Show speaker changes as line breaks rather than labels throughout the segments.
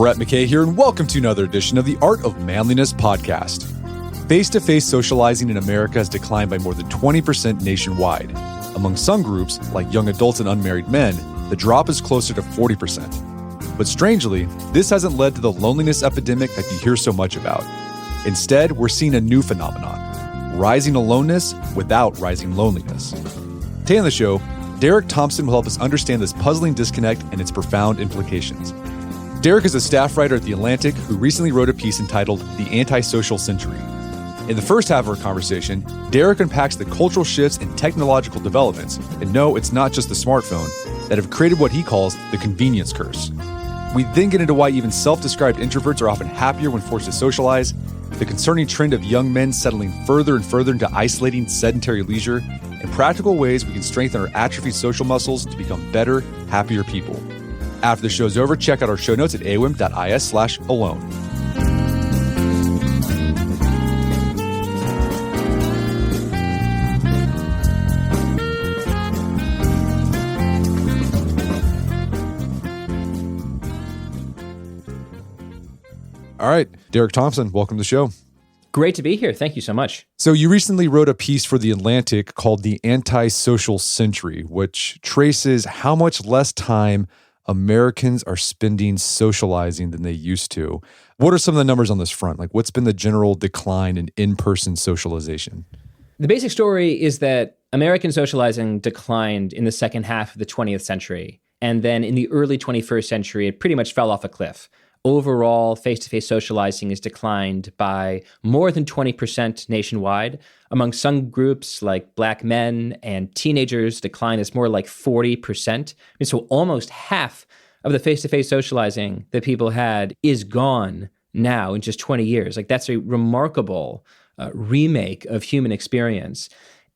Brett McKay here, and welcome to another edition of the Art of Manliness podcast. Face-to-face socializing in America has declined by more than 20% nationwide. Among some groups, like young adults and unmarried men, the drop is closer to 40%. But strangely, this hasn't led to the loneliness epidemic that you hear so much about. Instead, we're seeing a new phenomenon: rising aloneness without rising loneliness. Today on the show, Derek Thompson will help us understand this puzzling disconnect and its profound implications. Derek is a staff writer at The Atlantic who recently wrote a piece entitled The Antisocial Century. In the first half of our conversation, Derek unpacks the cultural shifts and technological developments, and no, it's not just the smartphone, that have created what he calls the convenience curse. We then get into why even self-described introverts are often happier when forced to socialize, the concerning trend of young men settling further and further into isolating sedentary leisure, and practical ways we can strengthen our atrophied social muscles to become better, happier people. After the show's over, check out our show notes at awim.is/alone. All right, Derek Thompson, welcome to the show.
Great to be here. Thank you so much.
So you recently wrote a piece for The Atlantic called The Antisocial Century, which traces how much less time Americans are spending socializing than they used to. What are some of the numbers on this front? Like, what's been the general decline in in-person socialization?
The basic story is that American socializing declined in the second half of the 20th century. And then in the early 21st century, it pretty much fell off a cliff. Overall, face-to-face socializing has declined by more than 20% nationwide. Among some groups like Black men and teenagers, decline is more like 40%. So almost half of the face-to-face socializing that people had is gone now in just 20 years. Like, that's a remarkable remake of human experience.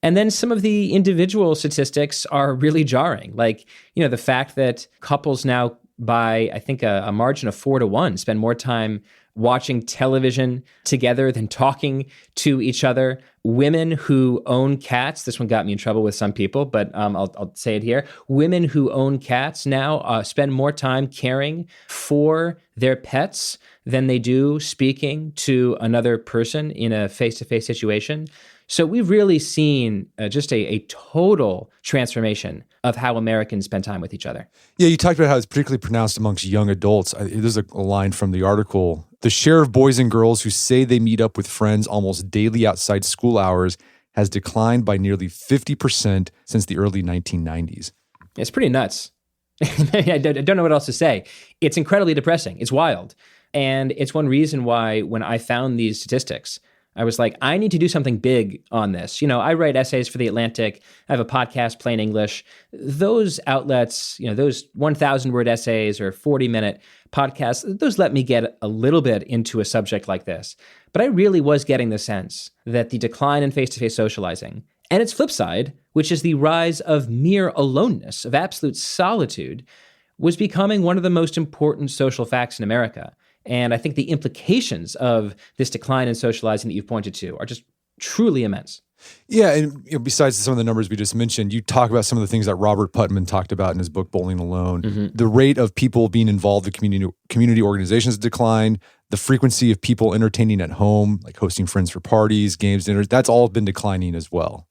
And then some of the individual statistics are really jarring. Like, the fact that couples now, by, I think, a margin of 4-1, spend more time watching television together than talking to each other. Women who own cats, this one got me in trouble with some people, but I'll say it here. Women who own cats now spend more time caring for their pets than they do speaking to another person in a face-to-face situation. So we've really seen just a total transformation of how Americans spend time with each other.
Yeah, you talked about how it's particularly pronounced amongst young adults. There's a line from the article. The share of boys and girls who say they meet up with friends almost daily outside school hours has declined by nearly 50% since the early 1990s.
It's pretty nuts. I don't know what else to say. It's incredibly depressing. It's wild. And it's one reason why when I found these statistics, I was like, I need to do something big on this. I write essays for The Atlantic. I have a podcast, Plain English. Those outlets, those 1,000-word essays or 40-minute podcasts, those let me get a little bit into a subject like this. But I really was getting the sense that the decline in face-to-face socializing and its flip side, which is the rise of mere aloneness, of absolute solitude, was becoming one of the most important social facts in America. And I think the implications of this decline in socializing that you've pointed to are just truly immense.
Yeah, and besides some of the numbers we just mentioned, you talk about some of the things that Robert Putnam talked about in his book, Bowling Alone. Mm-hmm. The rate of people being involved in community organizations declined. The frequency of people entertaining at home, like hosting friends for parties, games, dinners, that's all been declining as well.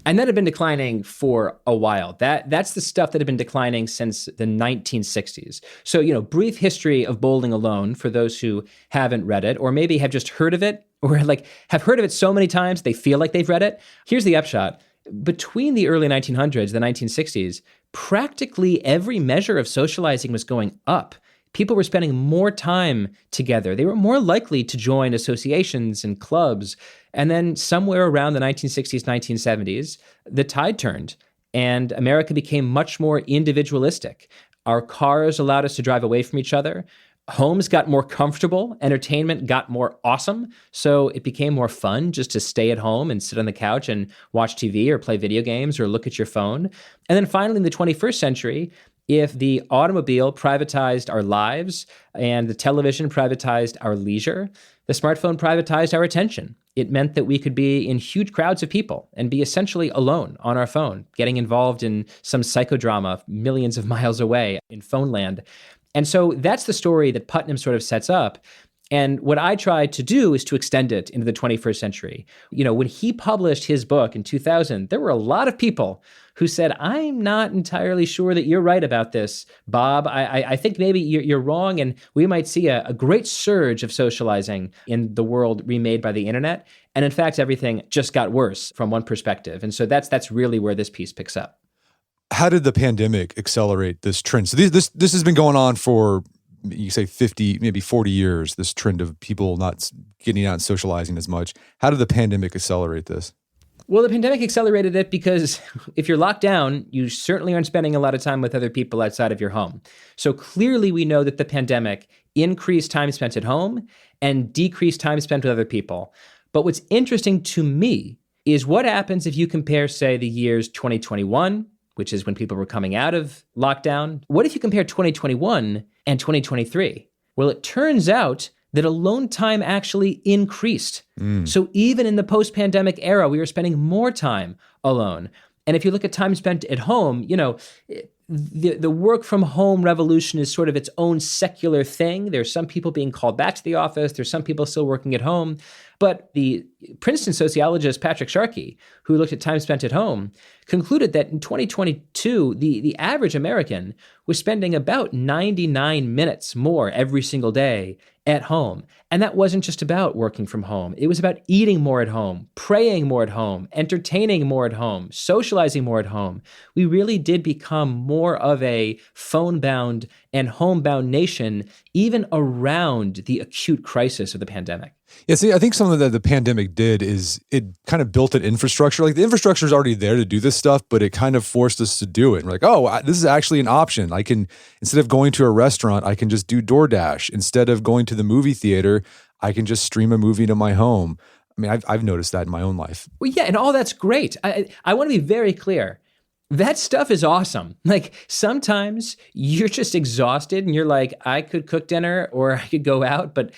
And that had been declining for a while. That's the stuff that had been declining since the 1960s. So, brief history of Bowling Alone for those who haven't read it, or maybe have just heard of it, or have heard of it so many times they feel like they've read it. Here's the upshot. Between the early 1900s and the 1960s, practically every measure of socializing was going up. People were spending more time together. They were more likely to join associations and clubs. And then somewhere around the 1960s, 1970s, the tide turned and America became much more individualistic. Our cars allowed us to drive away from each other. Homes got more comfortable. Entertainment got more awesome. So it became more fun just to stay at home and sit on the couch and watch TV or play video games or look at your phone. And then finally, in the 21st century, if the automobile privatized our lives and the television privatized our leisure, the smartphone privatized our attention. It meant that we could be in huge crowds of people and be essentially alone on our phone, getting involved in some psychodrama millions of miles away in phone land. And so that's the story that Putnam sort of sets up. And what I tried to do is to extend it into the 21st century. When he published his book in 2000, there were a lot of people who said, I'm not entirely sure that you're right about this, Bob. I think maybe you're wrong, and we might see a great surge of socializing in the world remade by the internet. And in fact, everything just got worse from one perspective. And so that's really where this piece picks up.
How did the pandemic accelerate this trend? So this has been going on for, you say 50, maybe 40 years, this trend of people not getting out and socializing as much. How did the pandemic accelerate this?
Well, the pandemic accelerated it because if you're locked down, you certainly aren't spending a lot of time with other people outside of your home. So clearly we know that the pandemic increased time spent at home and decreased time spent with other people. But what's interesting to me is what happens if you compare, say, the years 2021, which is when people were coming out of lockdown. What if you compare 2021 and 2023? Well, it turns out that alone time actually increased. So even in the post-pandemic era, we were spending more time alone. And if you look at time spent at home, the work from home revolution is sort of its own secular thing. There's some people being called back to the office. There's some people still working at home. But the Princeton sociologist Patrick Sharkey, who looked at time spent at home, concluded that in 2022, the average American was spending about 99 minutes more every single day at home. And that wasn't just about working from home. It was about eating more at home, praying more at home, entertaining more at home, socializing more at home. We really did become more of a phone-bound and home-bound nation, even around the acute crisis of the pandemic.
Yeah, see, I think something that the pandemic did is it kind of built an infrastructure. Like the infrastructure is already there to do this stuff, but it kind of forced us to do it. And we're like, oh, this is actually an option. I can, instead of going to a restaurant, I can just do DoorDash. Instead of going to the movie theater, I can just stream a movie to my home. I mean, I've noticed that in my own life.
Well, yeah, and all that's great. I want to be very clear. That stuff is awesome. Like sometimes you're just exhausted and you're like, I could cook dinner or I could go out, but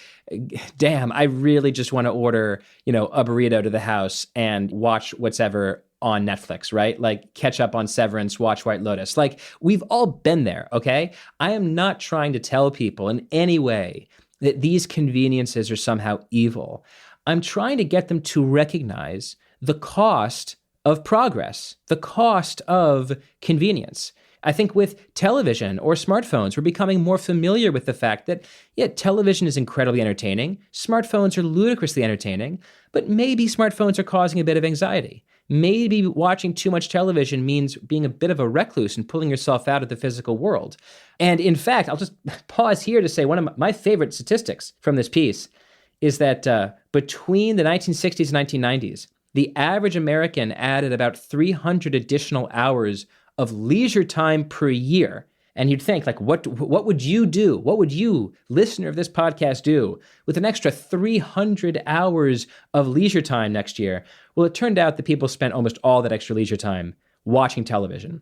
damn, I really just want to order, a burrito to the house and watch whatever on Netflix, right? Like catch up on Severance, watch White Lotus. Like we've all been there, okay? I am not trying to tell people in any way that these conveniences are somehow evil. I'm trying to get them to recognize the cost of progress, the cost of convenience. I think with television or smartphones, we're becoming more familiar with the fact that, yeah, television is incredibly entertaining. Smartphones are ludicrously entertaining, but maybe smartphones are causing a bit of anxiety. Maybe watching too much television means being a bit of a recluse and pulling yourself out of the physical world. And in fact, I'll just pause here to say one of my favorite statistics from this piece is that between the 1960s and 1990s, the average American added about 300 additional hours of leisure time per year. And you'd think, like, what would you do? What would you, listener of this podcast, do with an extra 300 hours of leisure time next year? Well, it turned out that people spent almost all that extra leisure time watching television.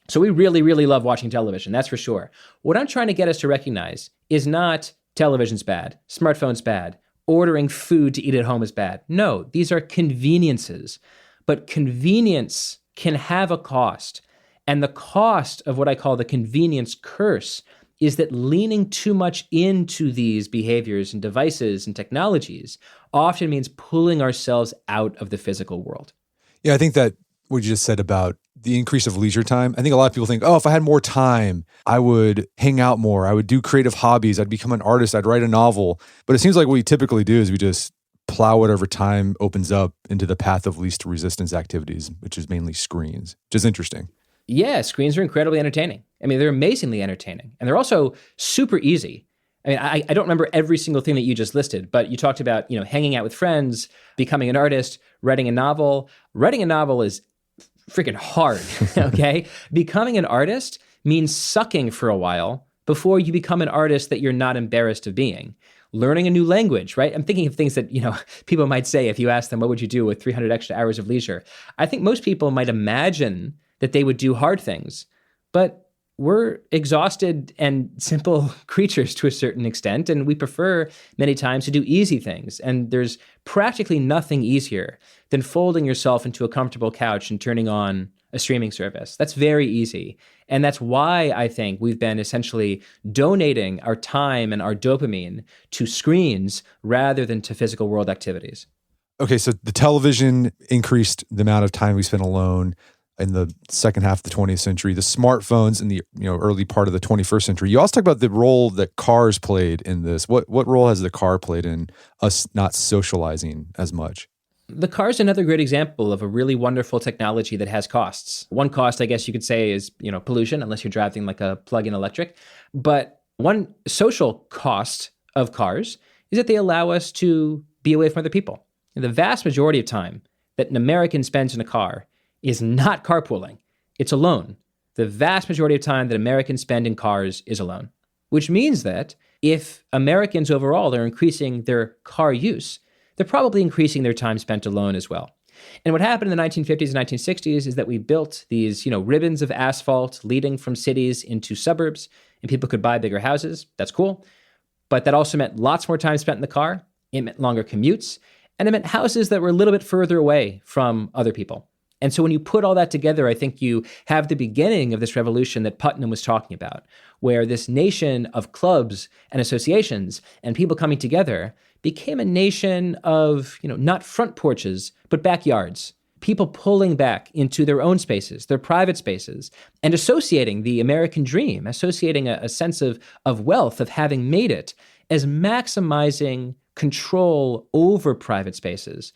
So we really, really love watching television, that's for sure. What I'm trying to get us to recognize is not television's bad, smartphone's bad, ordering food to eat at home is bad. No, these are conveniences. But convenience can have a cost. And the cost of what I call the convenience curse is that leaning too much into these behaviors and devices and technologies often means pulling ourselves out of the physical world.
Yeah, I think that what you just said about the increase of leisure time, I think a lot of people think, oh, if I had more time, I would hang out more. I would do creative hobbies. I'd become an artist. I'd write a novel. But it seems like what we typically do is we just plow whatever time opens up into the path of least resistance activities, which is mainly screens, which is interesting.
Yeah, screens are incredibly entertaining. I mean, they're amazingly entertaining. And they're also super easy. I mean, I don't remember every single thing that you just listed, but you talked about, hanging out with friends, becoming an artist, writing a novel. Writing a novel is freaking hard, okay? Becoming an artist means sucking for a while before you become an artist that you're not embarrassed of being. Learning a new language, right? I'm thinking of things that, people might say if you ask them, what would you do with 300 extra hours of leisure? I think most people might imagine that they would do hard things, but we're exhausted and simple creatures to a certain extent, and we prefer many times to do easy things. And there's practically nothing easier than folding yourself into a comfortable couch and turning on a streaming service. That's very easy. And that's why I think we've been essentially donating our time and our dopamine to screens rather than to physical world activities.
Okay, so the television increased the amount of time we spent alone in the second half of the 20th century, the smartphones in the early part of the 21st century. You also talk about the role that cars played in this. What role has the car played in us not socializing as much?
The car is another great example of a really wonderful technology that has costs. One cost, I guess you could say, is pollution, unless you're driving like a plug-in electric. But one social cost of cars is that they allow us to be away from other people. The vast majority of time that an American spends in a car is not carpooling, it's alone. The vast majority of time that Americans spend in cars is alone, which means that if Americans overall are increasing their car use, they're probably increasing their time spent alone as well. And what happened in the 1950s and 1960s is that we built these, ribbons of asphalt leading from cities into suburbs, and people could buy bigger houses. That's cool. But that also meant lots more time spent in the car. It meant longer commutes, and it meant houses that were a little bit further away from other people. And so when you put all that together, I think you have the beginning of this revolution that Putnam was talking about, where this nation of clubs and associations and people coming together became a nation of, not front porches, but backyards. People pulling back into their own spaces, their private spaces, and associating the American dream, associating a sense of wealth, of having made it, as maximizing control over private spaces.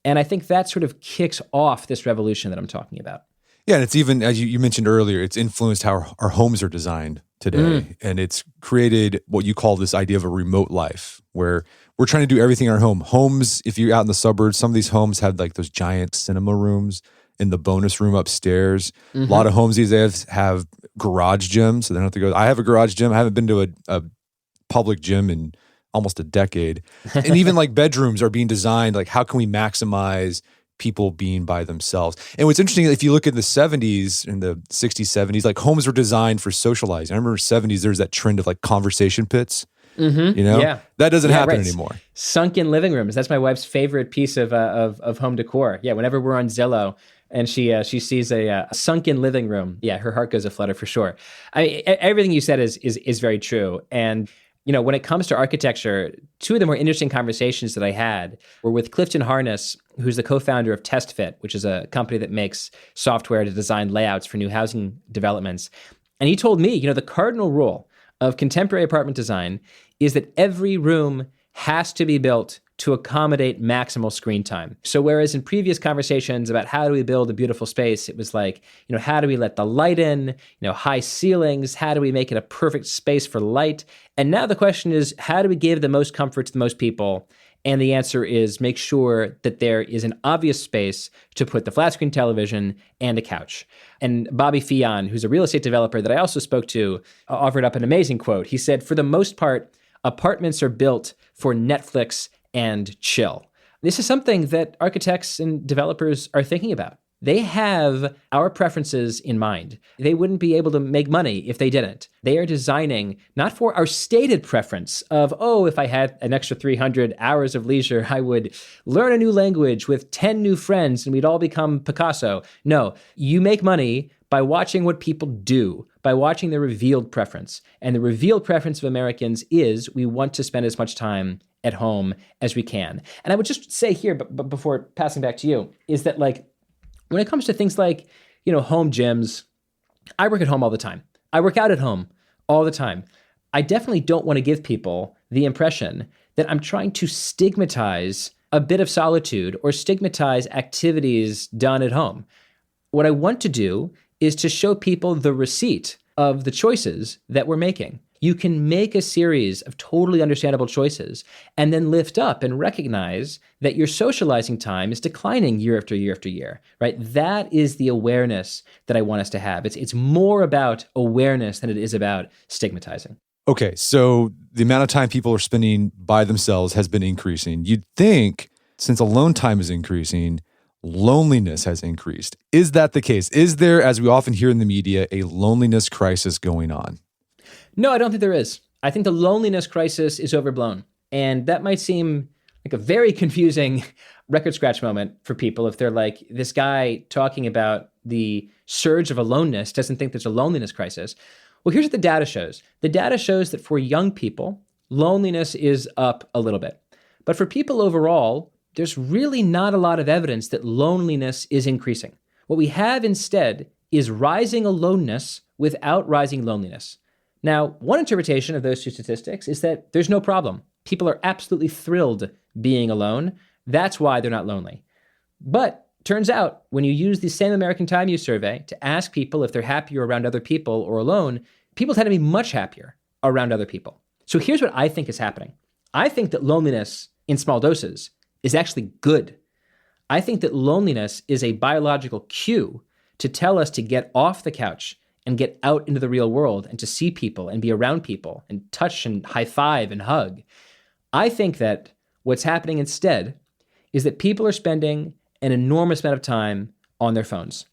And I think that sort of kicks off this revolution that I'm talking about.
Yeah, and it's even, as you mentioned earlier, it's influenced how our homes are designed today. And it's created what you call this idea of a remote life, where we're trying to do everything in our home. Homes, if you're out in the suburbs, some of these homes have like those giant cinema rooms in the bonus room upstairs. A lot of homes these days have garage gyms, so they don't have to go. I have a garage gym. I haven't been to a public gym in almost a decade. And even like bedrooms are being designed, like how can we maximize people being by themselves? And what's interesting, if you look at the 70s and the 60s, 70s, like homes were designed for socializing. I remember 70s, there's that trend of like conversation pits.
Yeah.
That doesn't happen anymore.
Sunken living rooms. That's my wife's favorite piece of home decor. Yeah, whenever we're on Zillow and she sees a sunken living room, yeah, her heart goes aflutter for sure. I mean, everything you said is very true. And when it comes to architecture, two of the more interesting conversations that I had were with Clifton Harness, who's the co-founder of TestFit, which is a company that makes software to design layouts for new housing developments. And he told me, the cardinal rule of contemporary apartment design is that every room has to be built to accommodate maximal screen time. So whereas in previous conversations about how do we build a beautiful space, it was like, how do we let the light in, high ceilings, how do we make it a perfect space for light? And now the question is, how do we give the most comfort to the most people? And the answer is make sure that there is an obvious space to put the flat screen television and a couch. And Bobby Fion, who's a real estate developer that I also spoke to, offered up an amazing quote. He said, for the most part, apartments are built for Netflix and chill. This is something that architects and developers are thinking about. They have our preferences in mind. They wouldn't be able to make money if they didn't. They are designing not for our stated preference of, if I had an extra 300 hours of leisure, I would learn a new language with 10 new friends and we'd all become Picasso. No, you make money by watching what people do, by watching their revealed preference. And the revealed preference of Americans is we want to spend as much time at home as we can. And I would just say here, but before passing back to you, is that when it comes to things like, home gyms, I work at home all the time. I work out at home all the time. I definitely don't want to give people the impression that I'm trying to stigmatize a bit of solitude or stigmatize activities done at home. What I want to do is to show people the receipt of the choices that we're making. You can make a series of totally understandable choices and then lift up and recognize that your socializing time is declining year after year after year, right? That is the awareness that I want us to have. It's more about awareness than it is about stigmatizing.
Okay, so the amount of time people are spending by themselves has been increasing. You'd think since alone time is increasing, loneliness has increased. Is that the case? Is there, as we often hear in the media, a loneliness crisis going on?
No, I don't think there is. I think the loneliness crisis is overblown. And that might seem like a very confusing record scratch moment for people if they're like, this guy talking about the surge of aloneness, doesn't think there's a loneliness crisis. Well, here's what the data shows. The data shows that for young people, loneliness is up a little bit. But for people overall, there's really not a lot of evidence that loneliness is increasing. What we have instead is rising aloneness without rising loneliness. Now, one interpretation of those two statistics is that there's no problem. People are absolutely thrilled being alone. That's why they're not lonely. But turns out when you use the same American Time Use survey to ask people if they're happier around other people or alone, people tend to be much happier around other people. So here's what I think is happening. I think that loneliness in small doses is actually good. I think that loneliness is a biological cue to tell us to get off the couch and get out into the real world and to see people and be around people and touch and high five and hug. I think that what's happening instead is that people are spending an enormous amount of time on their phones,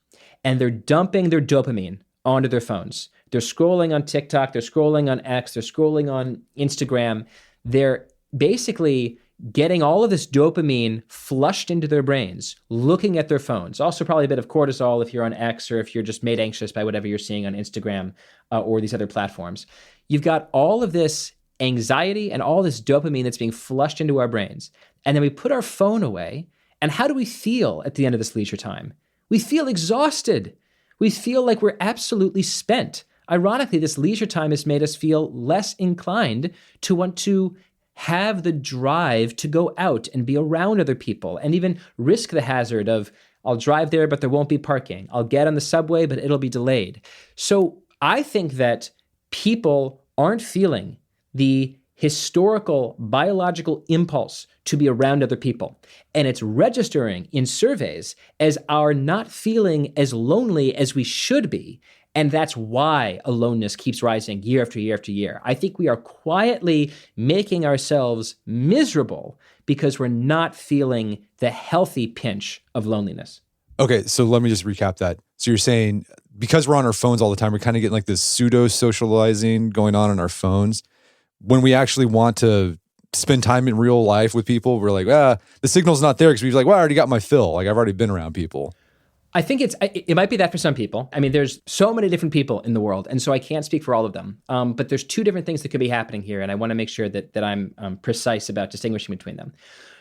and they're dumping their dopamine onto their phones. They're scrolling on TikTok, they're scrolling on X, they're scrolling on Instagram. They're basically getting all of this dopamine flushed into their brains, looking at their phones. Also probably a bit of cortisol if you're on X or if you're just made anxious by whatever you're seeing on Instagram or these other platforms. You've got all of this anxiety and all this dopamine that's being flushed into our brains. And then we put our phone away. And how do we feel at the end of this leisure time? We feel exhausted. We feel like we're absolutely spent. Ironically, this leisure time has made us feel less inclined to want to have the drive to go out and be around other people and even risk the hazard of, I'll drive there, but there won't be parking. I'll get on the subway, but it'll be delayed. So I think that people aren't feeling the historical biological impulse to be around other people. And it's registering in surveys as our not feeling as lonely as we should be. And that's why aloneness keeps rising year after year after year. I think we are quietly making ourselves miserable because we're not feeling the healthy pinch of loneliness.
Okay, so let me just recap that. So you're saying because we're on our phones all the time, we're kind of getting like this pseudo-socializing going on our phones. When we actually want to spend time in real life with people, we're like, the signal's not there because we're like, well, I already got my fill. Like I've already been around people.
I think it might be that for some people. I mean, there's so many different people in the world, and so I can't speak for all of them. But there's two different things that could be happening here, and I want to make sure that I'm precise about distinguishing between them.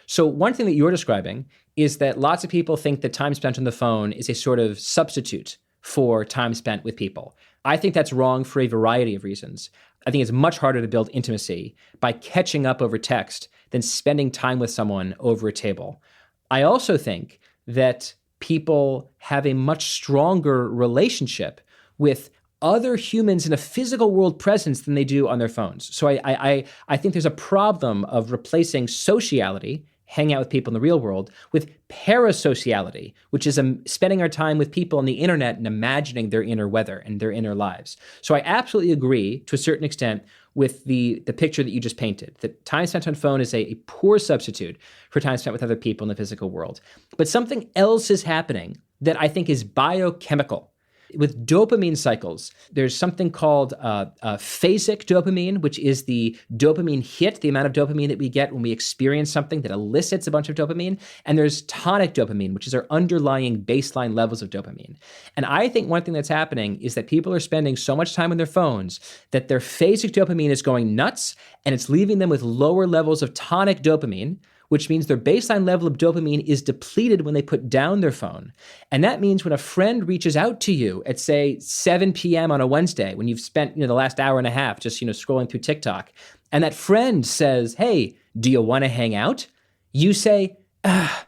So one thing that you're describing is that lots of people think that time spent on the phone is a sort of substitute for time spent with people. I think that's wrong for a variety of reasons. I think it's much harder to build intimacy by catching up over text than spending time with someone over a table. I also think that people have a much stronger relationship with other humans in a physical world presence than they do on their phones. So I think there's a problem of replacing sociality, hanging out with people in the real world, with parasociality, which is spending our time with people on the internet and imagining their inner weather and their inner lives. So I absolutely agree to a certain extent with the picture that you just painted, that time spent on phone is a poor substitute for time spent with other people in the physical world. But something else is happening that I think is biochemical. With dopamine cycles, there's something called phasic dopamine, which is the dopamine hit, the amount of dopamine that we get when we experience something that elicits a bunch of dopamine. And there's tonic dopamine, which is our underlying baseline levels of dopamine. And I think one thing that's happening is that people are spending so much time on their phones that their phasic dopamine is going nuts, and it's leaving them with lower levels of tonic dopamine, which means their baseline level of dopamine is depleted when they put down their phone. And that means when a friend reaches out to you at, say, 7 p.m. on a Wednesday, when you've spent the last hour and a half just scrolling through TikTok, and that friend says, hey, do you want to hang out? You say, I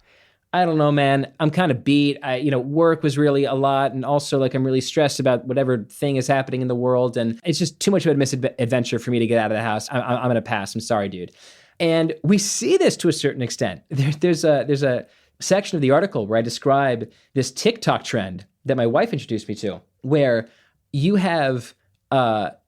don't know, man. I'm kind of beat. Work was really a lot, and also I'm really stressed about whatever thing is happening in the world, and it's just too much of a misadventure for me to get out of the house. I'm going to pass. I'm sorry, dude. And we see this to a certain extent. There's a section of the article where I describe this TikTok trend that my wife introduced me to, where you have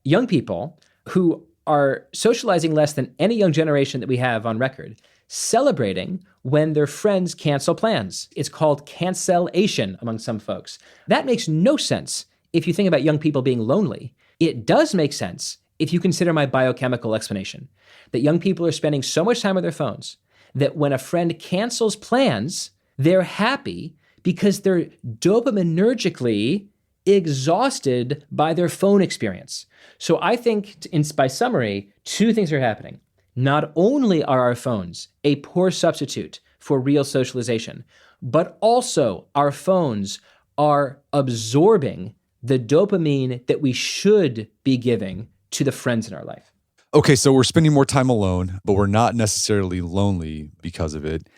young people who are socializing less than any young generation that we have on record, celebrating when their friends cancel plans. It's called cancellation among some folks. That makes no sense if you think about young people being lonely. It does make sense if you consider my biochemical explanation, that young people are spending so much time on their phones that when a friend cancels plans, they're happy because they're dopaminergically exhausted by their phone experience. So I think, by summary, two things are happening. Not only are our phones a poor substitute for real socialization, but also our phones are absorbing the dopamine that we should be giving to the friends in our life.
Okay, so we're spending more time alone, but we're not necessarily lonely because of it.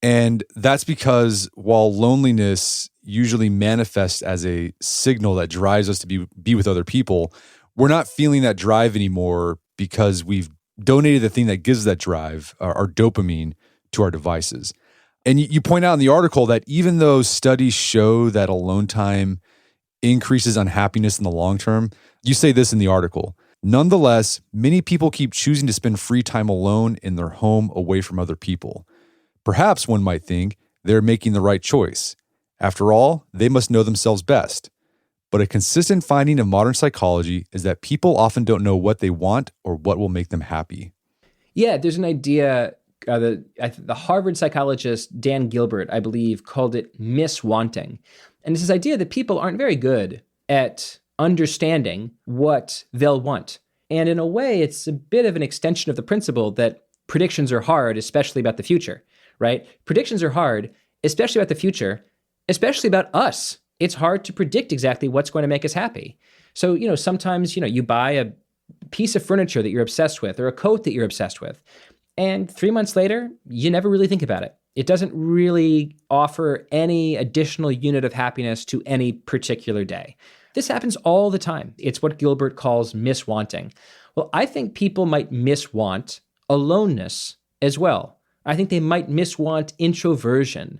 And that's because while loneliness usually manifests as a signal that drives us to be with other people, we're not feeling that drive anymore because we've donated the thing that gives that drive, our dopamine, to our devices. And you point out in the article that even though studies show that alone time increases unhappiness in the long term, you say this in the article. Nonetheless, many people keep choosing to spend free time alone in their home away from other people. Perhaps one might think they're making the right choice. After all, they must know themselves best. But a consistent finding of modern psychology is that people often don't know what they want or what will make them happy.
Yeah, there's an idea, the Harvard psychologist Dan Gilbert, I believe, called it miswanting. And it's this idea that people aren't very good at understanding what they'll want. And in a way, it's a bit of an extension of the principle that predictions are hard, especially about the future, right? Predictions are hard, especially about the future, especially about us. It's hard to predict exactly what's going to make us happy. So, sometimes, you buy a piece of furniture that you're obsessed with or a coat that you're obsessed with. And 3 months later, you never really think about it. It doesn't really offer any additional unit of happiness to any particular day. This happens all the time. It's what Gilbert calls miswanting. Well, I think people might miswant aloneness as well. I think they might miswant introversion.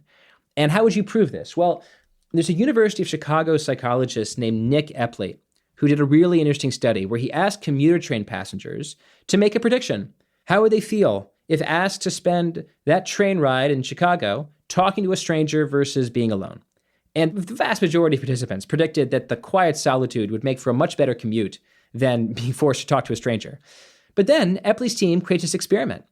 And how would you prove this? Well, there's a University of Chicago psychologist named Nick Epley who did a really interesting study where he asked commuter train passengers to make a prediction. How would they feel if asked to spend that train ride in Chicago talking to a stranger versus being alone? And the vast majority of participants predicted that the quiet solitude would make for a much better commute than being forced to talk to a stranger. But then Epley's team creates this experiment.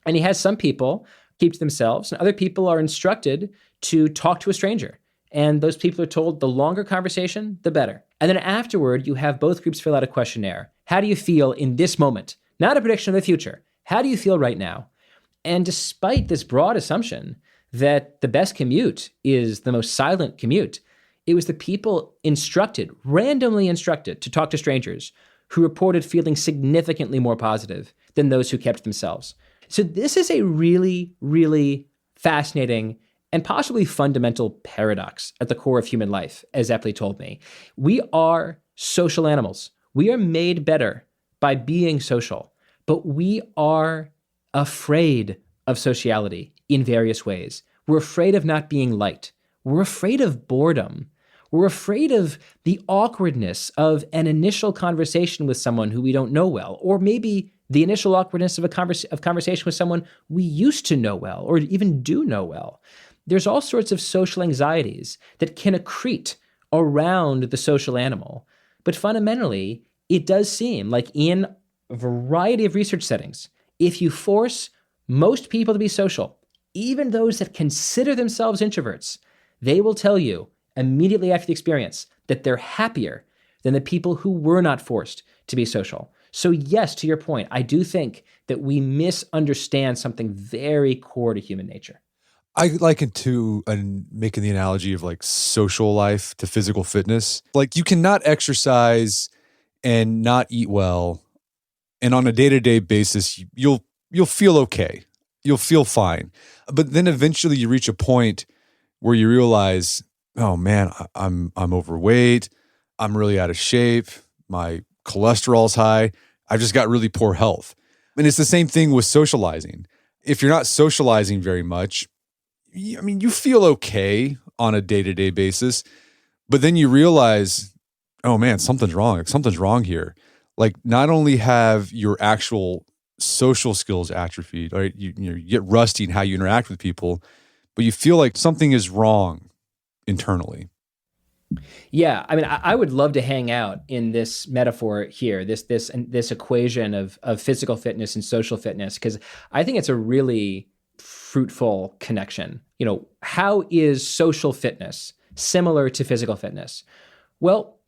And he has some people keep to themselves, and other people are instructed to talk to a stranger. And those people are told the longer conversation, the better. And then afterward, you have both groups fill out a questionnaire. How do you feel in this moment? Not a prediction of the future. How do you feel right now? And despite this broad assumption that the best commute is the most silent commute, it was the people randomly instructed to talk to strangers who reported feeling significantly more positive than those who kept themselves. So this is a really, really fascinating and possibly fundamental paradox at the core of human life, as Epley told me. We are social animals. We are made better by being social, but we are afraid of sociality in various ways. We're afraid of not being liked. We're afraid of boredom. We're afraid of the awkwardness of an initial conversation with someone who we don't know well, or maybe the initial awkwardness of conversation with someone we used to know well, or even do know well. There's all sorts of social anxieties that can accrete around the social animal. But fundamentally, it does seem like in a variety of research settings, if you force most people to be social, even those that consider themselves introverts, they will tell you immediately after the experience that they're happier than the people who were not forced to be social. So yes, to your point, I do think that we misunderstand something very core to human nature.
I liken to making the analogy of like social life to physical fitness. Like you cannot exercise and not eat well, and on a day-to-day basis, you'll feel okay. You'll feel fine. But then eventually you reach a point where you realize, oh man, I'm overweight. I'm really out of shape. My cholesterol's high. I've just got really poor health. And it's the same thing with socializing. If you're not socializing very much, you feel okay on a day-to-day basis, but then you realize, oh man, something's wrong. Something's wrong here. Like not only have your actual social skills atrophied, right? You get rusty in how you interact with people, but you feel like something is wrong internally.
Yeah, I would love to hang out in this metaphor here, this equation of physical fitness and social fitness, because I think it's a really fruitful connection. How is social fitness similar to physical fitness? Well,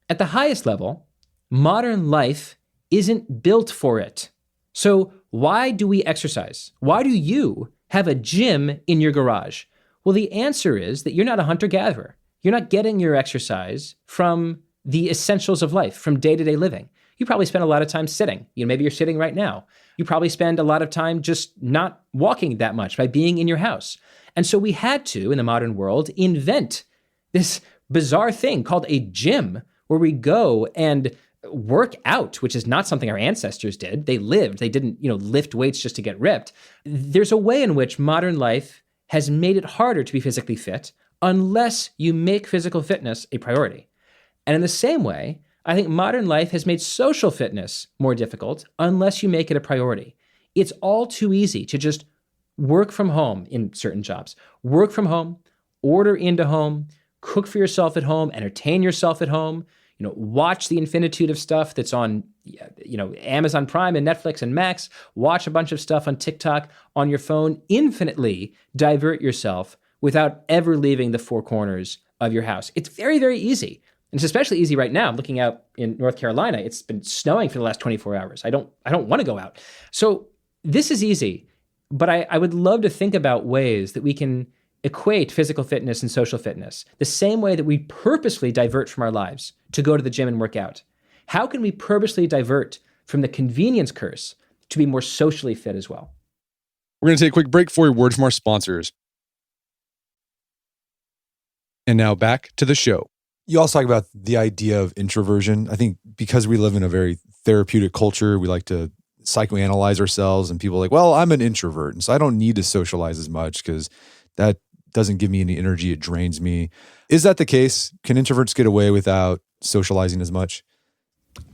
at the highest level, modern life isn't built for it. So why do we exercise? Why do you have a gym in your garage? Well, the answer is that you're not a hunter-gatherer. You're not getting your exercise from the essentials of life, from day-to-day living. You probably spend a lot of time sitting. Maybe you're sitting right now. You probably spend a lot of time just not walking that much by being in your house. And so we had to, in the modern world, invent this bizarre thing called a gym where we go and work out, which is not something our ancestors did. They lived. They didn't, lift weights just to get ripped. There's a way in which modern life has made it harder to be physically fit unless you make physical fitness a priority. And in the same way, I think modern life has made social fitness more difficult unless you make it a priority. It's all too easy to just work from home in certain jobs, work from home, order into home, cook for yourself at home, entertain yourself at home, watch the infinitude of stuff that's on, Amazon Prime and Netflix and Max, watch a bunch of stuff on TikTok on your phone, infinitely divert yourself without ever leaving the four corners of your house. It's very, very easy. And it's especially easy right now. I'm looking out in North Carolina. It's been snowing for the last 24 hours. I don't want to go out. So this is easy, but I would love to think about ways that we can equate physical fitness and social fitness the same way that we purposely divert from our lives to go to the gym and work out. How can we purposely divert from the convenience curse to be more socially fit as well?
We're going to take a quick break for a word from our sponsors. And now back to the show. You also talk about the idea of introversion. I think because we live in a very therapeutic culture, we like to psychoanalyze ourselves, and people are like, well, I'm an introvert, and so I don't need to socialize as much because that doesn't give me any energy. It drains me. Is that the case? Can introverts get away without socializing as much?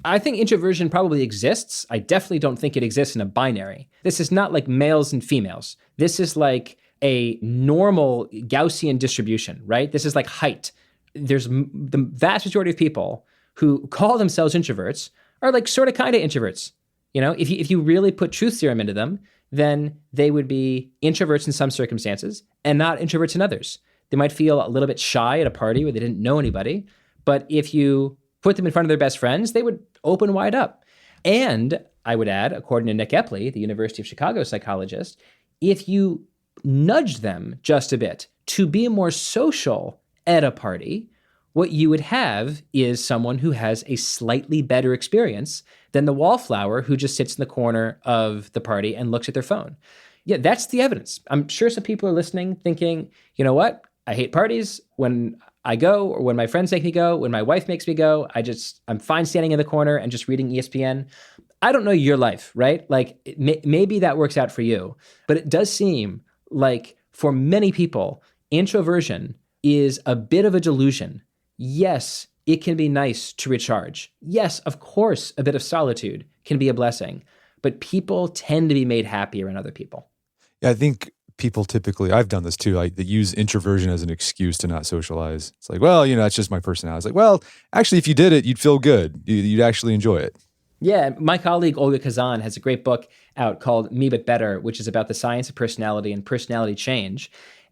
I think introversion probably exists. I definitely don't think it exists in a binary. This is not like males and females. This is like a normal Gaussian distribution, right? This is like height. There's the vast majority of people who call themselves introverts are like sort of kind of introverts. If you really put truth serum into them, then they would be introverts in some circumstances and not introverts in others. They might feel a little bit shy at a party where they didn't know anybody, but if you put them in front of their best friends, they would open wide up. And I would add, according to Nick Epley, the University of Chicago psychologist, if you nudge them just a bit to be more social at a party, what you would have is someone who has a slightly better experience than the wallflower who just sits in the corner of the party and looks at their phone. Yeah, that's the evidence. I'm sure some people are listening thinking, you know what? I hate parties. When I go, or when my friends make me go, when my wife makes me go, I'm fine standing in the corner and just reading ESPN. I don't know your life, right? Like maybe that works out for you, but it does seem like for many people, introversion is a bit of a delusion. Yes, it can be nice to recharge. Yes, of course, a bit of solitude can be a blessing, but people tend to be made happy around other people.
Yeah, I think people typically, I've done this too, they use introversion as an excuse to not socialize. It's like, well, that's just my personality. It's like, well, actually, if you did it, you'd feel good. You'd actually enjoy it.
Yeah, my colleague Olga Kazan has a great book out called Me But Better, which is about the science of personality and personality change.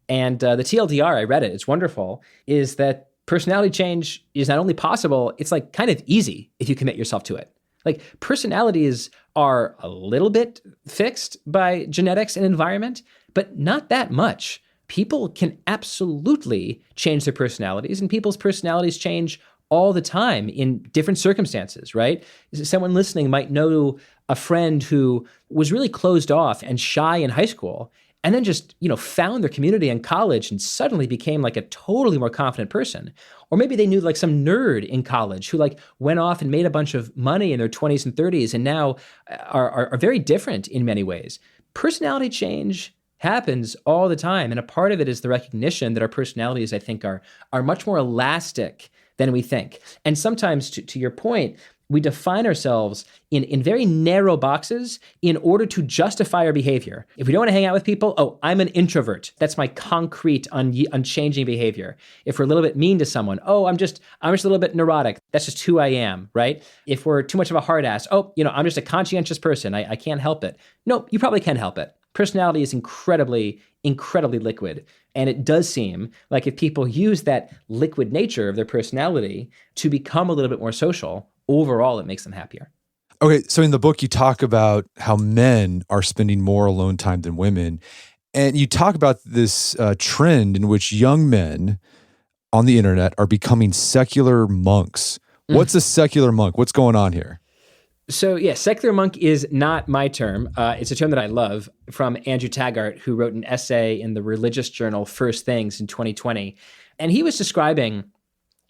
And the TLDR, I read it, it's wonderful, is that personality change is not only possible, it's like kind of easy if you commit yourself to it. Like personalities are a little bit fixed by genetics and environment, but not that much. People can absolutely change their personalities, and people's personalities change all the time in different circumstances, right? Someone listening might know a friend who was really closed off and shy in high school, and then just, found their community in college and suddenly became like a totally more confident person. Or maybe they knew like some nerd in college who like went off and made a bunch of money in their 20s and 30s and now are very different in many ways. Personality change happens all the time. And a part of it is the recognition that our personalities, I think, are much more elastic than we think. And sometimes, to your point, we define ourselves in very narrow boxes in order to justify our behavior. If we don't want to hang out with people, oh, I'm an introvert. That's my concrete, unchanging behavior. If we're a little bit mean to someone, oh, I'm just a little bit neurotic. That's just who I am, right? If we're too much of a hard ass, oh, I'm just a conscientious person. I can't help it. No, you probably can help it. Personality is incredibly, incredibly liquid. And it does seem like if people use that liquid nature of their personality to become a little bit more social, overall, it makes them happier.
Okay, so in the book, you talk about how men are spending more alone time than women. And you talk about this trend in which young men on the internet are becoming secular monks. What's a secular monk? What's going on here?
So yeah, secular monk is not my term. It's a term that I love from Andrew Taggart, who wrote an essay in the religious journal First Things in 2020. And he was describing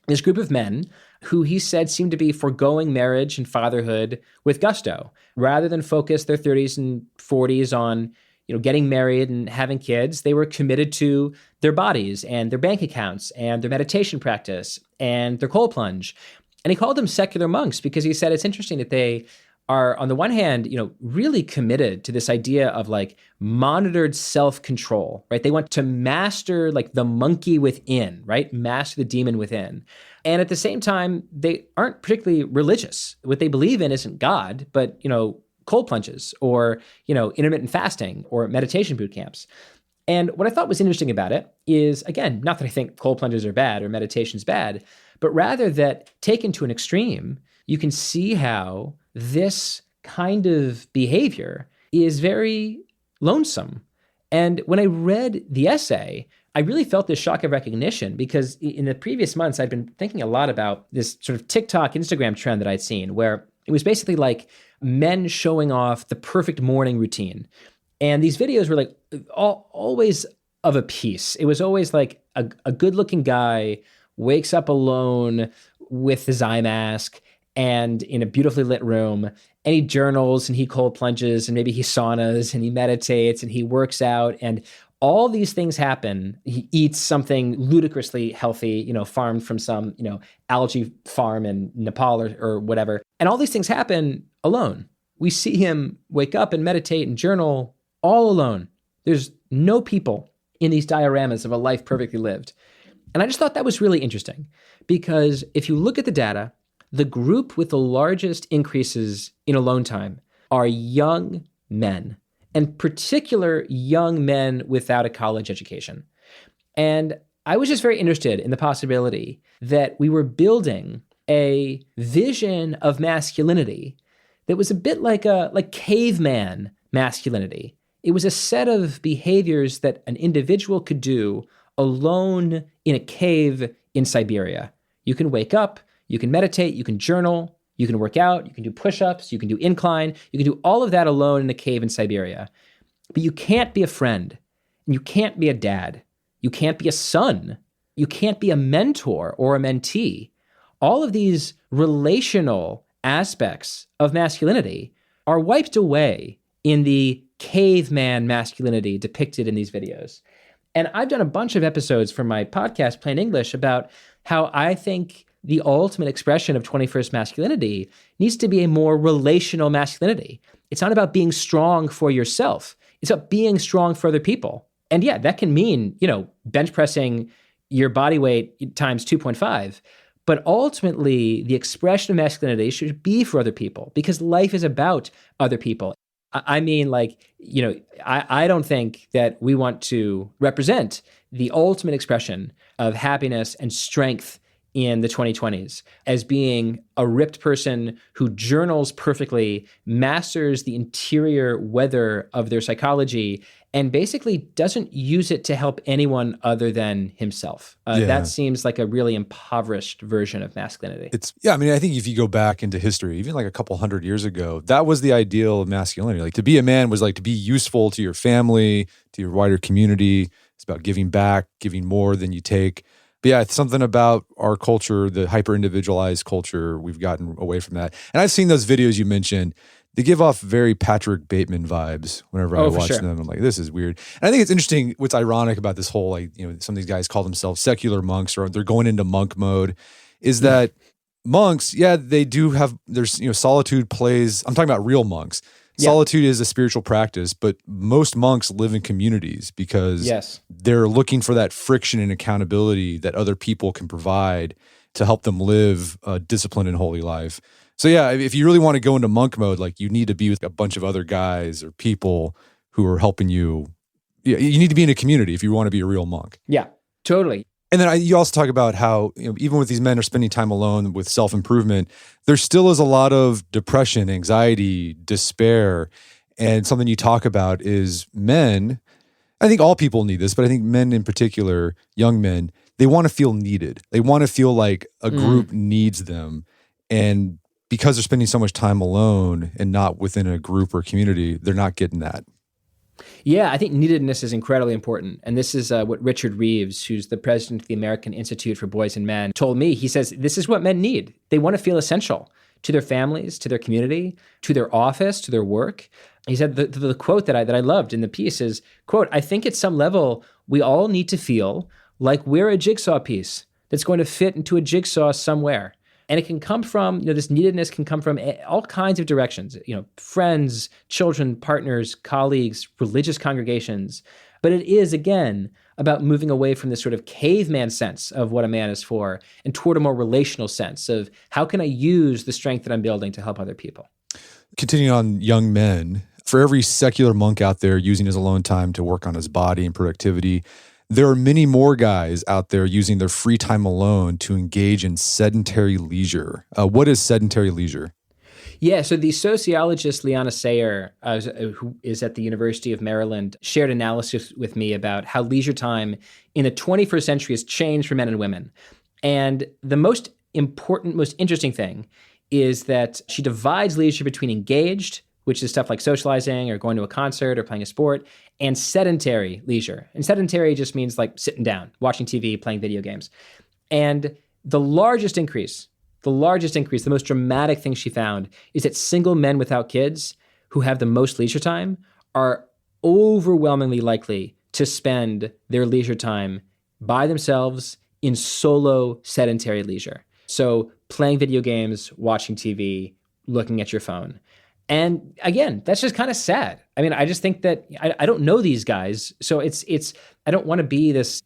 this group of men who he said seemed to be foregoing marriage and fatherhood with gusto, rather than focus their 30s and 40s on getting married and having kids. They were committed to their bodies and their bank accounts and their meditation practice and their cold plunge. And he called them secular monks because he said it's interesting that they are, on the one hand, really committed to this idea of like monitored self-control, right? They want to master like the monkey within, right? Master the demon within. And at the same time, they aren't particularly religious. What they believe in isn't God, but, cold plunges or, intermittent fasting or meditation boot camps. And what I thought was interesting about it is, again, not that I think cold plunges are bad or meditation's bad, but rather that taken to an extreme, you can see how this kind of behavior is very lonesome. And when I read the essay, I really felt this shock of recognition because in the previous months, I'd been thinking a lot about this sort of TikTok, Instagram trend that I'd seen where it was basically like men showing off the perfect morning routine. And these videos were like always of a piece. It was always like a good-looking guy wakes up alone with his eye mask and in a beautifully lit room, and he journals and he cold plunges and maybe he saunas and he meditates and he works out and all these things happen. He eats something ludicrously healthy, farmed from some, algae farm in Nepal or whatever. And all these things happen alone. We see him wake up and meditate and journal all alone. There's no people in these dioramas of a life perfectly lived. And I just thought that was really interesting because if you look at the data, the group with the largest increases in alone time are young men, and particular young men without a college education. And I was just very interested in the possibility that we were building a vision of masculinity that was a bit like caveman masculinity. It was a set of behaviors that an individual could do alone in a cave in Siberia. You can wake up, you can meditate, you can journal, you can work out, you can do push-ups, you can do incline, you can do all of that alone in a cave in Siberia. But you can't be a friend, and you can't be a dad, you can't be a son, you can't be a mentor or a mentee. All of these relational aspects of masculinity are wiped away in the caveman masculinity depicted in these videos. And I've done a bunch of episodes for my podcast, Plain English, about how I think the ultimate expression of 21st masculinity needs to be a more relational masculinity. It's not about being strong for yourself. It's about being strong for other people. And yeah, that can mean, bench pressing your body weight times 2.5. But ultimately, the expression of masculinity should be for other people because life is about other people. I mean, I don't think that we want to represent the ultimate expression of happiness and strength in the 2020s as being a ripped person who journals perfectly, masters the interior weather of their psychology, and basically doesn't use it to help anyone other than himself. That seems like a really impoverished version of masculinity.
I think if you go back into history, even like a couple hundred years ago, that was the ideal of masculinity. Like to be a man was like to be useful to your family, to your wider community. It's about giving back, giving more than you take. But yeah, it's something about our culture, the hyper-individualized culture, we've gotten away from that. And I've seen those videos you mentioned. They give off very Patrick Bateman vibes whenever I watch them. I'm like, this is weird. And I think it's interesting what's ironic about this whole, some of these guys call themselves secular monks or they're going into monk mode, is that monks, they do have, there's, solitude plays, I'm talking about real monks. Solitude is a spiritual practice, but most monks live in communities because they're looking for that friction and accountability that other people can provide to help them live a disciplined and holy life. So if you really want to go into monk mode, like you need to be with a bunch of other guys or people who are helping you. You need to be in a community if you want to be a real monk.
Yeah, totally.
And then you also talk about how, even with these men are spending time alone with self-improvement, there still is a lot of depression, anxiety, despair. And something you talk about is men, I think all people need this, but I think men in particular, young men, they want to feel needed. They want to feel like a group needs them. And because they're spending so much time alone and not within a group or community, they're not getting that.
Yeah, I think neededness is incredibly important. And this is what Richard Reeves, who's the president of the American Institute for Boys and Men, told me. He says, this is what men need. They want to feel essential to their families, to their community, to their office, to their work. He said the quote that I loved in the piece is, quote, I think at some level, we all need to feel like we're a jigsaw piece that's going to fit into a jigsaw somewhere. And it can come from, this neededness can come from all kinds of directions, friends, children, partners, colleagues, religious congregations. But it is, again, about moving away from this sort of caveman sense of what a man is for and toward a more relational sense of how can I use the strength that I'm building to help other people.
Continuing on young men, for every secular monk out there using his alone time to work on his body and productivity, there are many more guys out there using their free time alone to engage in sedentary leisure. What is sedentary leisure?
Yeah, so the sociologist Liana Sayer, who is at the University of Maryland, shared analysis with me about how leisure time in the 21st century has changed for men and women. And the most important, most interesting thing is that she divides leisure between engaged, which is stuff like socializing or going to a concert or playing a sport, and sedentary leisure. And sedentary just means like sitting down, watching TV, playing video games. And the largest increase, the most dramatic thing she found is that single men without kids who have the most leisure time are overwhelmingly likely to spend their leisure time by themselves in solo sedentary leisure. So playing video games, watching TV, looking at your phone. And again, that's just kind of sad. I mean, I just think that I don't know these guys. So I don't want to be this,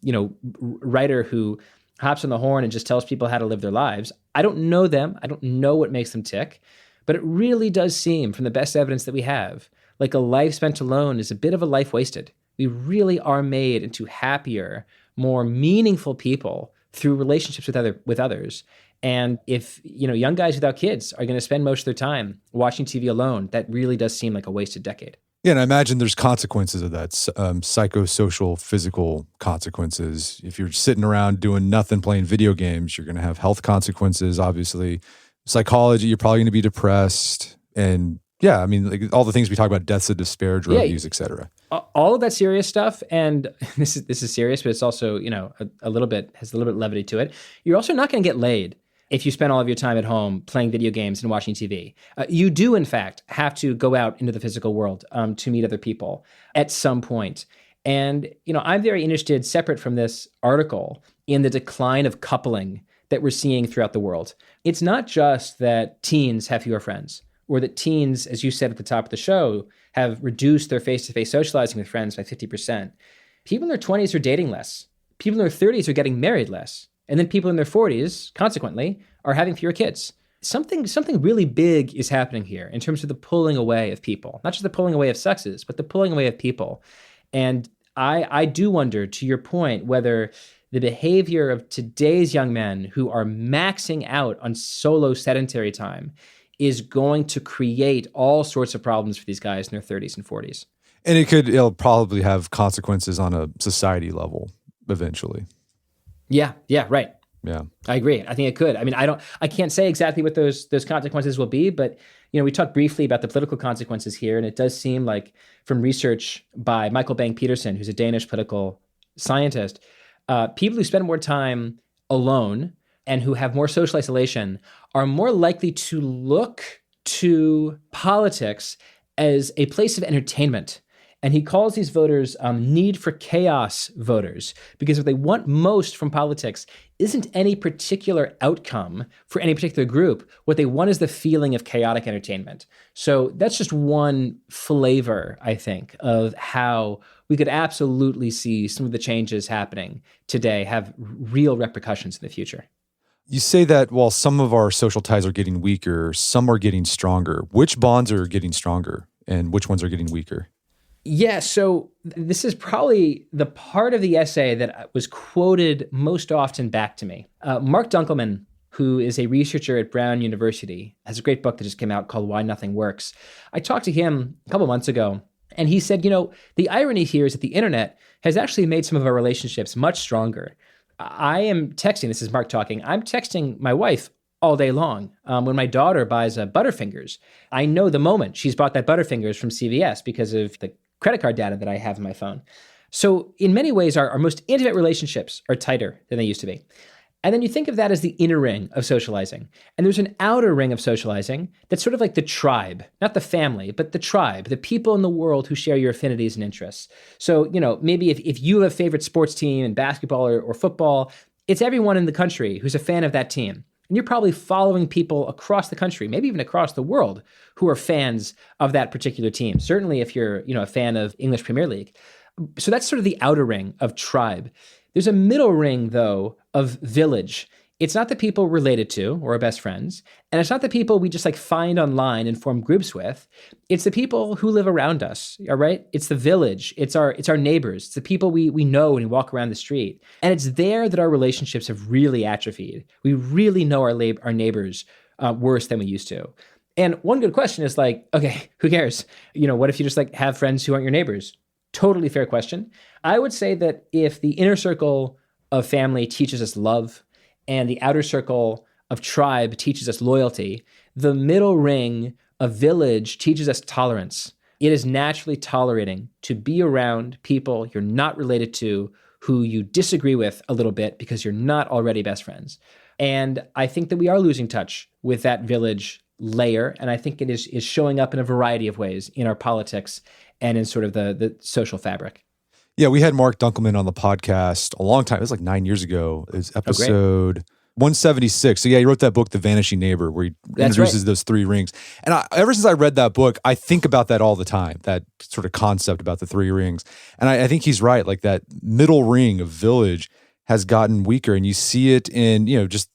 writer who hops on the horn and just tells people how to live their lives. I don't know them. I don't know what makes them tick. But it really does seem, from the best evidence that we have, like a life spent alone is a bit of a life wasted. We really are made into happier, more meaningful people through relationships with others. And if, young guys without kids are going to spend most of their time watching TV alone, that really does seem like a wasted decade.
Yeah, and I imagine there's consequences of that, psychosocial, physical consequences. If you're sitting around doing nothing, playing video games, you're going to have health consequences, obviously. Psychology, you're probably going to be depressed. And yeah, I mean, like all the things we talk about, deaths of despair, drug use, et cetera.
All of that serious stuff, and this is serious, but it's also, a little bit levity to it. You're also not going to get laid if you spend all of your time at home playing video games and watching TV. You do, in fact, have to go out into the physical world to meet other people at some point. And, I'm very interested, separate from this article, in the decline of coupling that we're seeing throughout the world. It's not just that teens have fewer friends, or that teens, as you said at the top of the show, have reduced their face-to-face socializing with friends by 50%. People in their 20s are dating less. People in their 30s are getting married less. And then people in their 40s, consequently, are having fewer kids. Something really big is happening here in terms of the pulling away of people. Not just the pulling away of sexes, but the pulling away of people. And I do wonder, to your point, whether the behavior of today's young men who are maxing out on solo sedentary time is going to create all sorts of problems for these guys in their 30s and 40s.
And it'll probably have consequences on a society level eventually.
Yeah, right.
Yeah.
I agree. I think it could. I mean, I can't say exactly what those consequences will be, but we talked briefly about the political consequences here, and it does seem like from research by Michael Bang-Peterson, who's a Danish political scientist, people who spend more time alone and who have more social isolation are more likely to look to politics as a place of entertainment. And he calls these voters need for chaos voters, because what they want most from politics isn't any particular outcome for any particular group. What they want is the feeling of chaotic entertainment. So that's just one flavor, I think, of how we could absolutely see some of the changes happening today have real repercussions in the future.
You say that while some of our social ties are getting weaker, some are getting stronger. Which bonds are getting stronger and which ones are getting weaker?
Yeah, so this is probably the part of the essay that was quoted most often back to me. Mark Dunkelman, who is a researcher at Brown University, has a great book that just came out called Why Nothing Works. I talked to him a couple months ago, and he said, the irony here is that the internet has actually made some of our relationships much stronger. I am texting, this is Mark talking, I'm texting my wife all day long. When my daughter buys a Butterfingers, I know the moment she's bought that Butterfingers from CVS because of the credit card data that I have in my phone. So in many ways, our most intimate relationships are tighter than they used to be. And then you think of that as the inner ring of socializing. And there's an outer ring of socializing that's sort of like the tribe, not the family, but the tribe, the people in the world who share your affinities and interests. So, maybe if you have a favorite sports team in basketball or football, it's everyone in the country who's a fan of that team. And you're probably following people across the country, maybe even across the world, who are fans of that particular team. Certainly if you're, a fan of English Premier League. So that's sort of the outer ring of tribe. There's a middle ring, though, of village. It's not the people related to or are best friends. And it's not the people we just find online and form groups with. It's the people who live around us, all right? It's the village. It's our neighbors. It's the people we know when we walk around the street. And it's there that our relationships have really atrophied. We really know our neighbors worse than we used to. And one good question is okay, who cares? What if you just have friends who aren't your neighbors? Totally fair question. I would say that if the inner circle of family teaches us love, and the outer circle of tribe teaches us loyalty, the middle ring of village teaches us tolerance. It is naturally tolerating to be around people you're not related to, who you disagree with a little bit because you're not already best friends. And I think that we are losing touch with that village layer, and I think it is showing up in a variety of ways in our politics and in sort of the social fabric.
Yeah, we had Mark Dunkelman on the podcast a long time. It was 9 years ago. It was episode 176. So yeah, he wrote that book, The Vanishing Neighbor, where he introduces those three rings. And ever since I read that book, I think about that all the time, that sort of concept about the three rings. And I think he's right. That middle ring of village has gotten weaker. And you see it in, just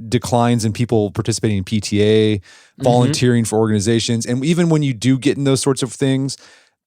declines in people participating in PTA, volunteering for organizations. And even when you do get in those sorts of things,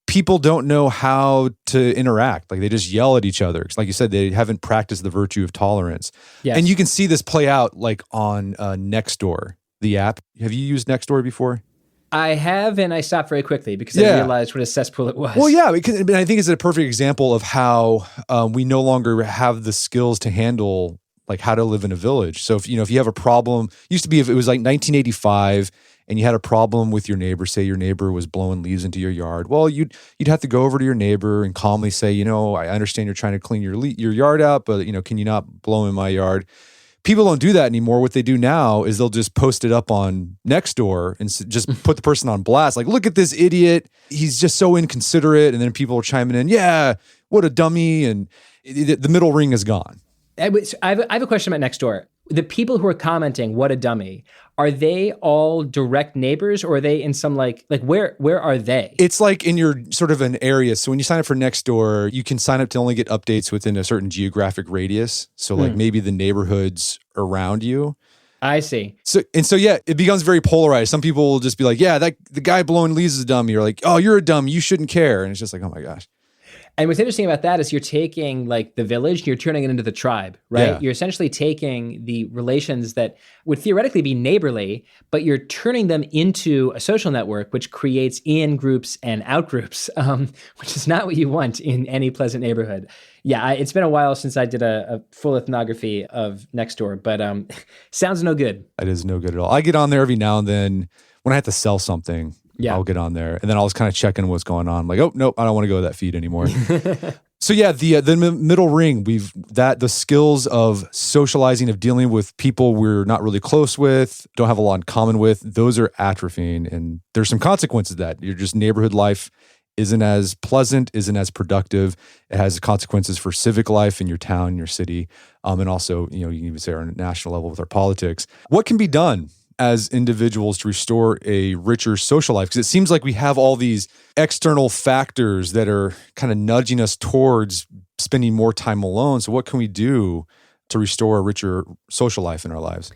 people don't know how to interact. They just yell at each other. Like you said, they haven't practiced the virtue of tolerance. Yes. And you can see this play out on Nextdoor, the app. Have you used Nextdoor before?
I have, and I stopped very quickly because I realized what a cesspool it was.
Well, yeah, because I think it's a perfect example of how we no longer have the skills to handle how to live in a village. So if you have a problem, used to be if it was 1985 and you had a problem with your neighbor, say your neighbor was blowing leaves into your yard, well, you'd have to go over to your neighbor and calmly say, I understand you're trying to clean your yard out, but can you not blow in my yard? People don't do that anymore. What they do now is they'll just post it up on Nextdoor and just put the person on blast. Look at this idiot. He's just so inconsiderate. And then people are chiming in, yeah, what a dummy. And the middle ring is gone.
I have a question about Nextdoor. The people who are commenting, what a dummy, are they all direct neighbors, or are they in some where are they?
It's in your sort of an area. So when you sign up for Nextdoor, you can sign up to only get updates within a certain geographic radius. So maybe the neighborhoods around you.
I see.
So yeah, it becomes very polarized. Some people will just be yeah, the guy blowing leaves is a dummy. Or oh, you're a dummy, you shouldn't care. And it's just oh my gosh.
And what's interesting about that is you're taking the village, you're turning it into the tribe, right? Yeah. You're essentially taking the relations that would theoretically be neighborly, but you're turning them into a social network, which creates in-groups and out-groups, which is not what you want in any pleasant neighborhood. Yeah, it's been a while since I did a full ethnography of Nextdoor, but sounds no good.
It is no good at all. I get on there every now and then when I have to sell something. Yeah. I'll get on there, and then I'll just kind of check in what's going on. Oh, nope, I don't want to go to that feed anymore. So yeah, the middle ring, the skills of socializing, of dealing with people we're not really close with, don't have a lot in common with, those are atrophying, and there's some consequences to that. Your just neighborhood life isn't as pleasant, isn't as productive. It has consequences for civic life in your town, your city, and also you can even say on a national level with our politics. What can be done as individuals to restore a richer social life? Because it seems like we have all these external factors that are kind of nudging us towards spending more time alone. So what can we do to restore a richer social life in our lives?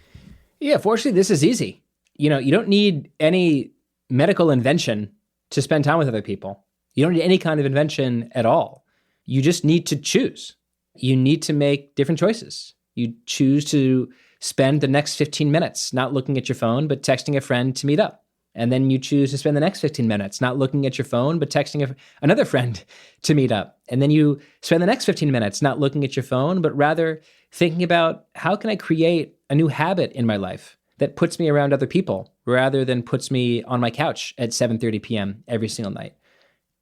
Yeah, fortunately, this is easy. You don't need any medical invention to spend time with other people. You don't need any kind of invention at all. You just need to choose. You need to make different choices. You choose to spend the next 15 minutes not looking at your phone, but texting a friend to meet up. And then you choose to spend the next 15 minutes not looking at your phone, but texting another friend to meet up. And then you spend the next 15 minutes not looking at your phone, but rather thinking about how can I create a new habit in my life that puts me around other people rather than puts me on my couch at 7:30 p.m. every single night.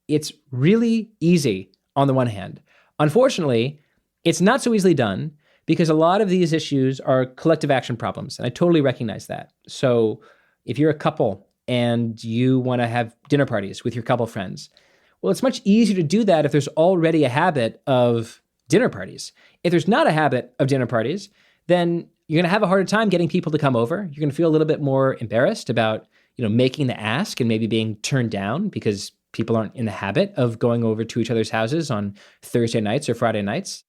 It's really easy on the one hand. Unfortunately, it's not so easily done because a lot of these issues are collective action problems, and I totally recognize that. So if you're a couple and you want to have dinner parties with your couple friends, well, it's much easier to do that if there's already a habit of dinner parties. If there's not a habit of dinner parties, then you're going to have a harder time getting people to come over. You're going to feel a little bit more embarrassed about, making the ask and maybe being turned down because people aren't in the habit of going over to each other's houses on Thursday nights or Friday nights.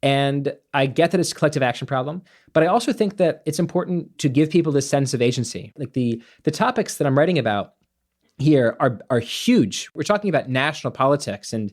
And I get that it's a collective action problem, but I also think that it's important to give people this sense of agency. Like the topics that I'm writing about here are huge. We're talking about national politics and,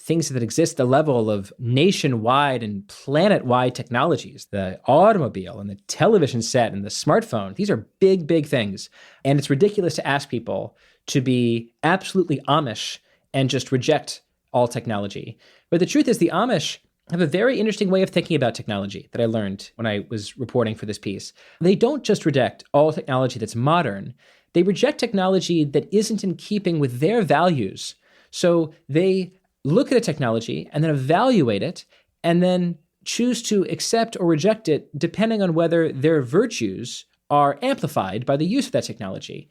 things that exist at the level of nationwide and planet-wide technologies, the automobile and the television set and the smartphone. These are big, big things. And it's ridiculous to ask people to be absolutely Amish and just reject all technology. But the truth is the Amish have a very interesting way of thinking about technology that I learned when I was reporting for this piece. They don't just reject all technology that's modern. They reject technology that isn't in keeping with their values. So they look at a technology and then evaluate it and then choose to accept or reject it depending on whether their virtues are amplified by the use of that technology.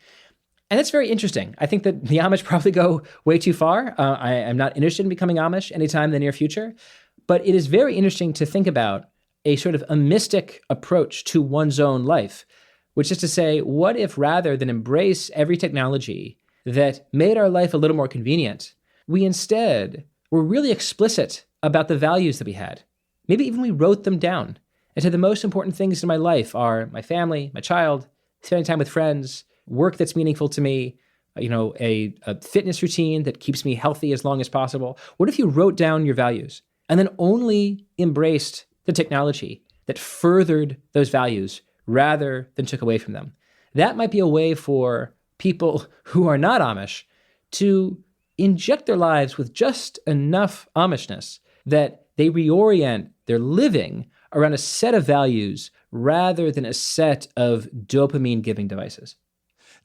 And that's very interesting. I think that the Amish probably go way too far. I am not interested in becoming Amish anytime in the near future. But it is very interesting to think about a sort of a mystic approach to one's own life, which is to say, what if rather than embrace every technology that made our life a little more convenient, we instead were really explicit about the values that we had? Maybe even we wrote them down and said the most important things in my life are my family, my child, spending time with friends, work that's meaningful to me, a fitness routine that keeps me healthy as long as possible. What if you wrote down your values and then only embraced the technology that furthered those values rather than took away from them? That might be a way for people who are not Amish to inject their lives with just enough Amishness that they reorient their living around a set of values rather than a set of dopamine-giving devices.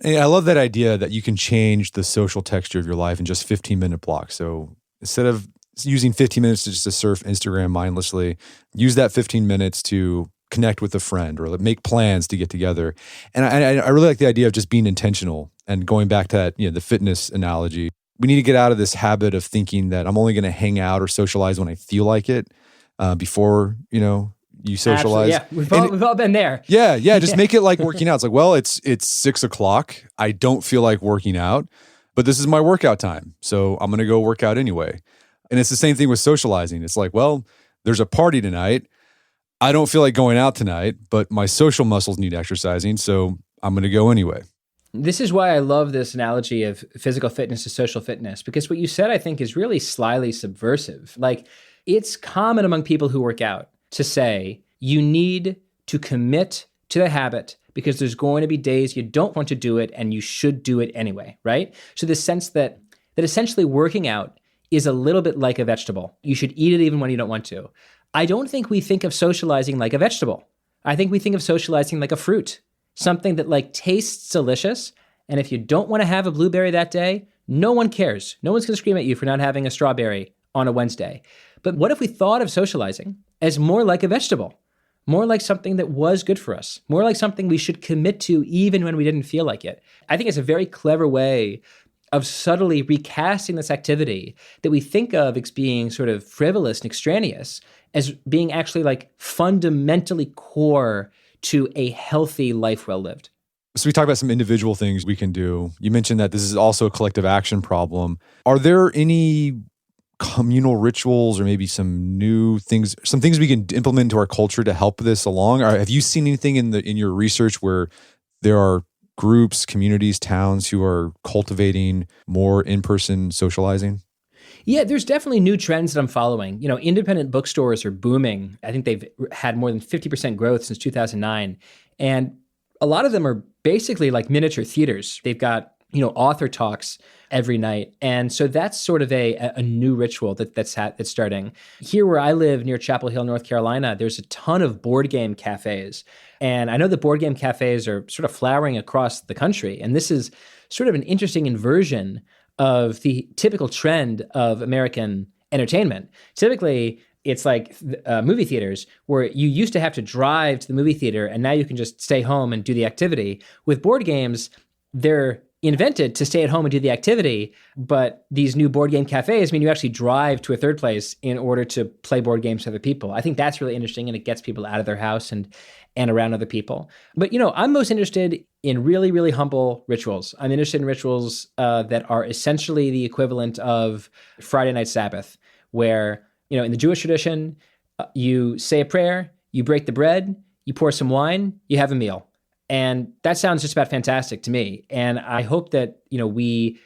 And I love that idea that you can change the social texture of your life in just 15-minute blocks. So instead of using 15 minutes to surf Instagram mindlessly, use that 15 minutes to connect with a friend or make plans to get together. And I really like the idea of just being intentional and going back to that, the fitness analogy. We need to get out of this habit of thinking that I'm only going to hang out or socialize when I feel like it before, you socialize.
Absolutely, yeah, we've all been there.
Yeah. Just make it like working out. It's like, well, it's 6:00. I don't feel like working out, but this is my workout time. So I'm going to go work out anyway. And it's the same thing with socializing. It's like, well, there's a party tonight. I don't feel like going out tonight, but my social muscles need exercising. So I'm going to go anyway.
This is why I love this analogy of physical fitness to social fitness, because what you said, I think, is really slyly subversive. Like, it's common among people who work out to say you need to commit to the habit because there's going to be days you don't want to do it and you should do it anyway, right? So the sense that essentially working out is a little bit like a vegetable. You should eat it even when you don't want to. I don't think we think of socializing like a vegetable. I think we think of socializing like a fruit, something that tastes delicious. And if you don't want to have a blueberry that day, no one cares. No one's going to scream at you for not having a strawberry on a Wednesday. But what if we thought of socializing as more like a vegetable, more like something that was good for us, more like something we should commit to even when we didn't feel like it? I think it's a very clever way of subtly recasting this activity that we think of as being sort of frivolous and extraneous as being actually fundamentally core to a healthy life well lived.
So we talked about some individual things we can do. You mentioned that this is also a collective action problem. Are there any communal rituals or maybe some new things, some things we can implement into our culture to help this along? Or have you seen anything in your research where there are groups, communities, towns who are cultivating more in-person socializing?
Yeah, there's definitely new trends that I'm following. Independent bookstores are booming. I think they've had more than 50% growth since 2009. And a lot of them are basically like miniature theaters. They've got, author talks every night. And so that's sort of a new ritual that's starting. Here where I live near Chapel Hill, North Carolina, there's a ton of board game cafes. And I know the board game cafes are sort of flowering across the country. And this is sort of an interesting inversion of the typical trend of American entertainment. Typically, it's like movie theaters where you used to have to drive to the movie theater and now you can just stay home and do the activity. With board games, they're invented to stay at home and do the activity, but these new board game cafes mean you actually drive to a third place in order to play board games with other people. I think that's really interesting, and it gets people out of their house and around other people. But, I'm most interested in really, really humble rituals. I'm interested in rituals that are essentially the equivalent of Friday night Sabbath, where, in the Jewish tradition, you say a prayer, you break the bread, you pour some wine, you have a meal. And that sounds just about fantastic to me. And I hope that, it'd be,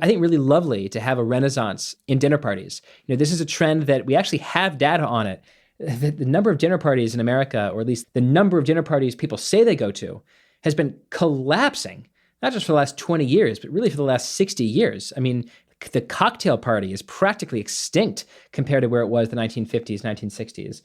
I think, really lovely to have a renaissance in dinner parties. This is a trend that we actually have data on it. The number of dinner parties in America, or at least the number of dinner parties people say they go to, has been collapsing, not just for the last 20 years, but really for the last 60 years. I mean, the cocktail party is practically extinct compared to where it was the 1950s, 1960s.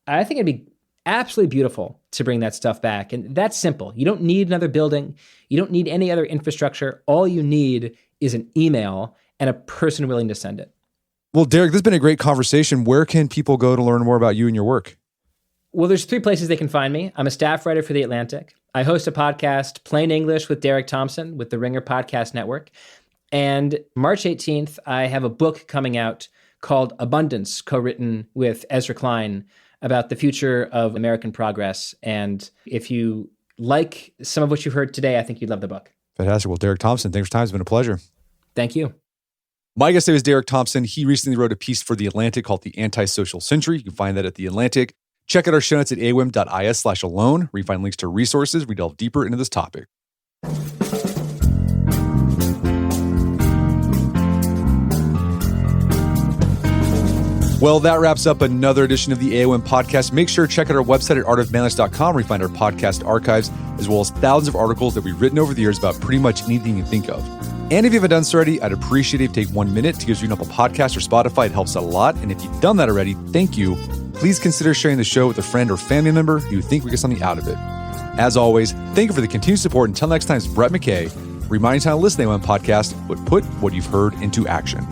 I think it'd be absolutely beautiful to bring that stuff back. And that's simple. You don't need another building. You don't need any other infrastructure. All you need is an email and a person willing to send it.
Well, Derek, this has been a great conversation. Where can people go to learn more about you and your work?
Well, there's 3 places they can find me. I'm a staff writer for The Atlantic. I host a podcast, Plain English with Derek Thompson, with the Ringer Podcast Network. And March 18th, I have a book coming out called Abundance, co-written with Ezra Klein, about the future of American progress. And if you like some of what you heard today, I think you'd love the book.
Fantastic. Well, Derek Thompson, thanks for your time. It's been a pleasure.
Thank you.
My guest today was Derek Thompson. He recently wrote a piece for The Atlantic called The Antisocial Century. You can find that at The Atlantic. Check out our show notes at awim.is/alone, where you find links to resources. We delve deeper into this topic. Well, that wraps up another edition of the AOM podcast. Make sure to check out our website at artofmanliness.com, where you find our podcast archives, as well as thousands of articles that we've written over the years about pretty much anything you think of. And if you haven't done so already, I'd appreciate it if you take 1 minute to give us an Apple Podcast or Spotify. It helps out a lot. And if you've done that already, thank you. Please consider sharing the show with a friend or family member who you think would get something out of it. As always, thank you for the continued support. Until next time, it's Brett McKay, reminding you how to listen to the AOM podcast, but put what you've heard into action.